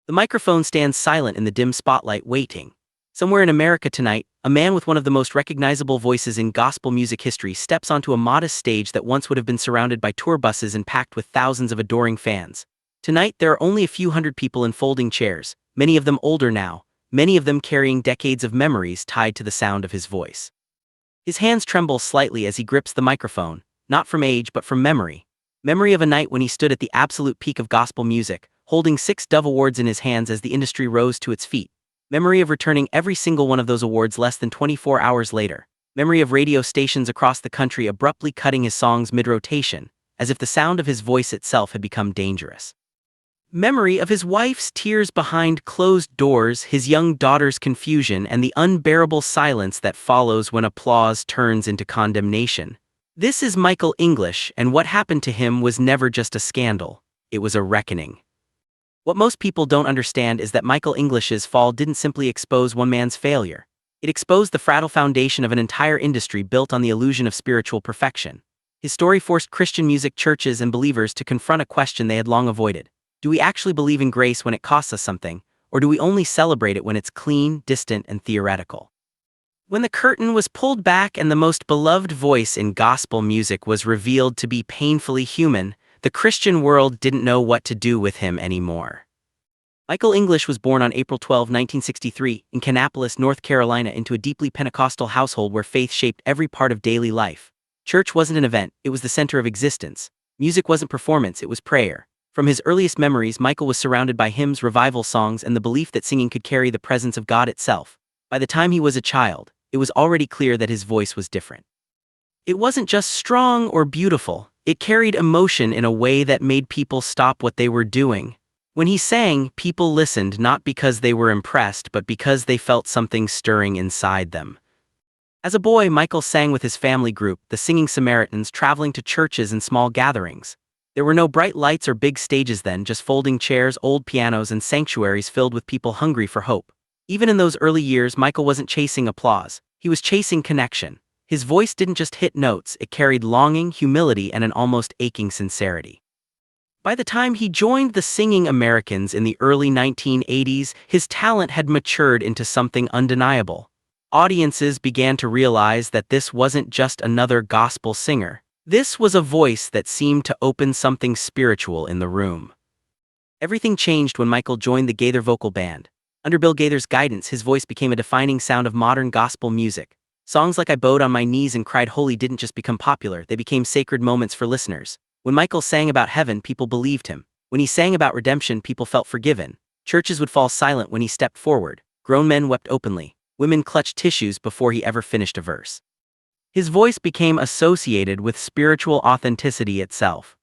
The microphone stands silent in the dim spotlight, waiting. Somewhere in America tonight, a man with one of the most recognizable voices in gospel music history steps onto a modest stage that once would have been surrounded by tour buses and packed with thousands of adoring fans. Tonight, there are only a few hundred people in folding chairs, many of them older now, many of them carrying decades of memories tied to the sound of his voice. His hands tremble slightly as he grips the microphone, not from age but from memory. Memory of a night when he stood at the absolute peak of gospel music, holding 6 Dove Awards in his hands as the industry rose to its feet. Memory of returning every single one of those awards less than 24 hours later. Memory of radio stations across the country abruptly cutting his songs mid-rotation, as if the sound of his voice itself had become dangerous. Memory of his wife's tears behind closed doors, his young daughter's confusion, and the unbearable silence that follows when applause turns into condemnation. This is Michael English, and what happened to him was never just a scandal. It was a reckoning. What most people don't understand is that Michael English's fall didn't simply expose one man's failure. It exposed the fragile foundation of an entire industry built on the illusion of spiritual perfection. His story forced Christian music churches and believers to confront a question they had long avoided. Do we actually believe in grace when it costs us something, or do we only celebrate it when it's clean, distant, and theoretical? When the curtain was pulled back and the most beloved voice in gospel music was revealed to be painfully human, the Christian world didn't know what to do with him anymore. Michael English was born on April 12, 1963, in Kannapolis, North Carolina, into a deeply Pentecostal household where faith shaped every part of daily life. Church wasn't an event, it was the center of existence. Music wasn't performance, it was prayer. From his earliest memories, Michael was surrounded by hymns, revival songs, and the belief that singing could carry the presence of God itself. By the time he was a child, it was already clear that his voice was different. It wasn't just strong or beautiful. It carried emotion in a way that made people stop what they were doing. When he sang, people listened not because they were impressed but because they felt something stirring inside them. As a boy, Michael sang with his family group, the Singing Samaritans, traveling to churches and small gatherings. There were no bright lights or big stages then, just folding chairs, old pianos, and sanctuaries filled with people hungry for hope. Even in those early years, Michael wasn't chasing applause. He was chasing connection. His voice didn't just hit notes, it carried longing, humility, and an almost aching sincerity. By the time he joined the Singing Americans in the early 1980s, his talent had matured into something undeniable. Audiences began to realize that this wasn't just another gospel singer. This was a voice that seemed to open something spiritual in the room. Everything changed when Michael joined the Gaither Vocal Band. Under Bill Gaither's guidance, his voice became a defining sound of modern gospel music. Songs like I Bowed on My Knees and Cried Holy didn't just become popular, they became sacred moments for listeners. When Michael sang about heaven, people believed him. When he sang about redemption, people felt forgiven. Churches would fall silent when he stepped forward. Grown men wept openly. Women clutched tissues before he ever finished a verse. His voice became associated with spiritual authenticity itself.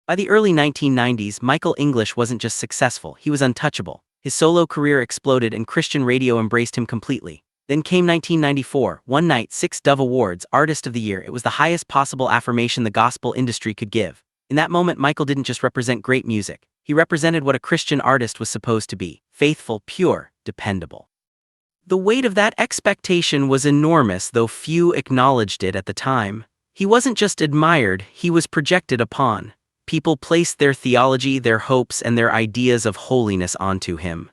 By the early 1990s, Michael English wasn't just successful, he was untouchable. His solo career exploded and Christian radio embraced him completely. Then came 1994, one night, 6 Dove Awards, Artist of the Year. It was the highest possible affirmation the gospel industry could give. In that moment, Michael didn't just represent great music. He represented what a Christian artist was supposed to be: faithful, pure, dependable. The weight of that expectation was enormous, though few acknowledged it at the time. He wasn't just admired, he was projected upon. People placed their theology, their hopes, and their ideas of holiness onto him.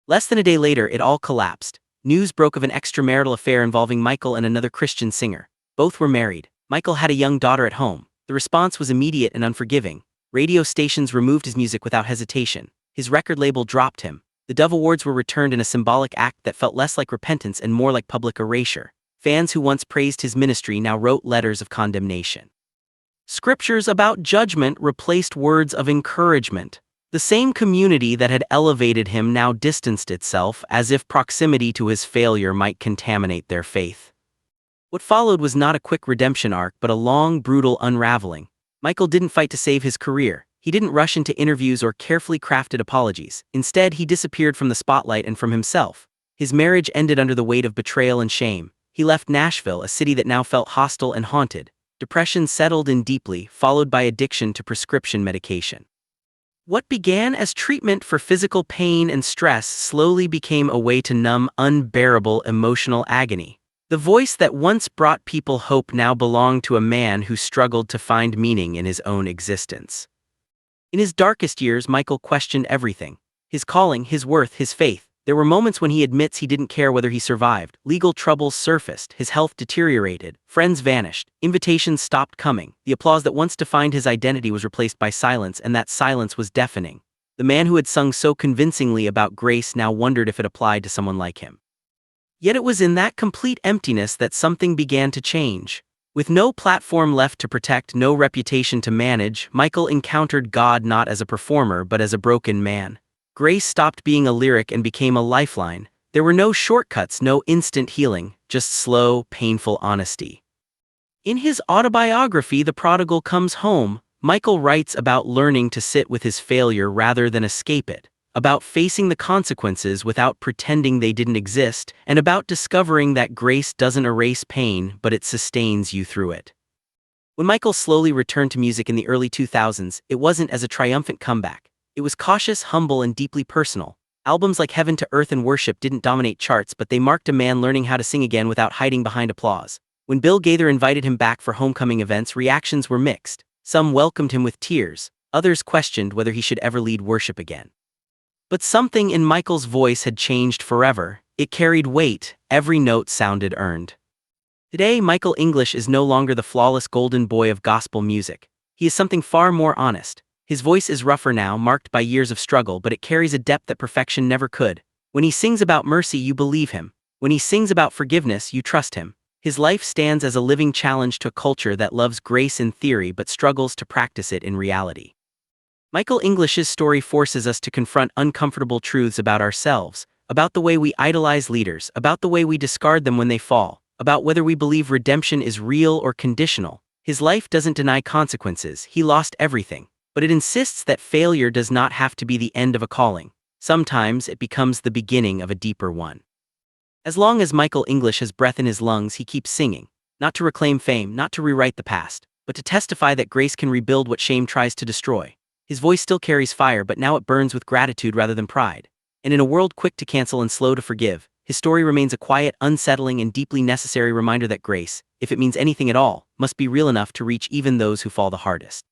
Less than a day later, it all collapsed. News broke of an extramarital affair involving Michael and another Christian singer. Both were married. Michael had a young daughter at home. The response was immediate and unforgiving. Radio stations removed his music without hesitation. His record label dropped him. The Dove Awards were returned in a symbolic act that felt less like repentance and more like public erasure. Fans who once praised his ministry now wrote letters of condemnation. Scriptures about judgment replaced words of encouragement. The same community that had elevated him now distanced itself, as if proximity to his failure might contaminate their faith. What followed was not a quick redemption arc, but a long, brutal unraveling. Michael didn't fight to save his career. He didn't rush into interviews or carefully crafted apologies. Instead, he disappeared from the spotlight and from himself. His marriage ended under the weight of betrayal and shame. He left Nashville, a city that now felt hostile and haunted. Depression settled in deeply, followed by addiction to prescription medication. What began as treatment for physical pain and stress slowly became a way to numb unbearable emotional agony. The voice that once brought people hope now belonged to a man who struggled to find meaning in his own existence. In his darkest years, Michael questioned everything: His calling, his worth, his faith. There were moments when he admits he didn't care whether he survived. Legal troubles surfaced, his health deteriorated, friends vanished, invitations stopped coming. The applause that once defined his identity was replaced by silence, and that silence was deafening. The man who had sung so convincingly about grace now wondered if it applied to someone like him. Yet it was in that complete emptiness that something began to change. With no platform left to protect, no reputation to manage, Michael encountered God not as a performer but as a broken man. Grace stopped being a lyric and became a lifeline. There were no shortcuts, no instant healing, just slow, painful honesty. In his autobiography, The Prodigal Comes Home, Michael writes about learning to sit with his failure rather than escape it, about facing the consequences without pretending they didn't exist, and about discovering that grace doesn't erase pain, but it sustains you through it. When Michael slowly returned to music in the early 2000s, it wasn't as a triumphant comeback. It was cautious, humble, and deeply personal. Albums like Heaven to Earth and Worship didn't dominate charts, but they marked a man learning how to sing again without hiding behind applause. When Bill Gaither invited him back for homecoming events, reactions were mixed. Some welcomed him with tears, others questioned whether he should ever lead worship again. But something in Michael's voice had changed forever. It carried weight, every note sounded earned. Today, Michael English is no longer the flawless golden boy of gospel music. He is something far more honest. His voice is rougher now, marked by years of struggle, but it carries a depth that perfection never could. When he sings about mercy, you believe him. When he sings about forgiveness, you trust him. His life stands as a living challenge to a culture that loves grace in theory but struggles to practice it in reality. Michael English's story forces us to confront uncomfortable truths about ourselves, about the way we idolize leaders, about the way we discard them when they fall, about whether we believe redemption is real or conditional. His life doesn't deny consequences. He lost everything. But it insists that failure does not have to be the end of a calling. Sometimes it becomes the beginning of a deeper one. As long as Michael English has breath in his lungs, he keeps singing, not to reclaim fame, not to rewrite the past, but to testify that grace can rebuild what shame tries to destroy. His voice still carries fire, but now it burns with gratitude rather than pride. And in a world quick to cancel and slow to forgive, his story remains a quiet, unsettling, and deeply necessary reminder that grace, if it means anything at all, must be real enough to reach even those who fall the hardest.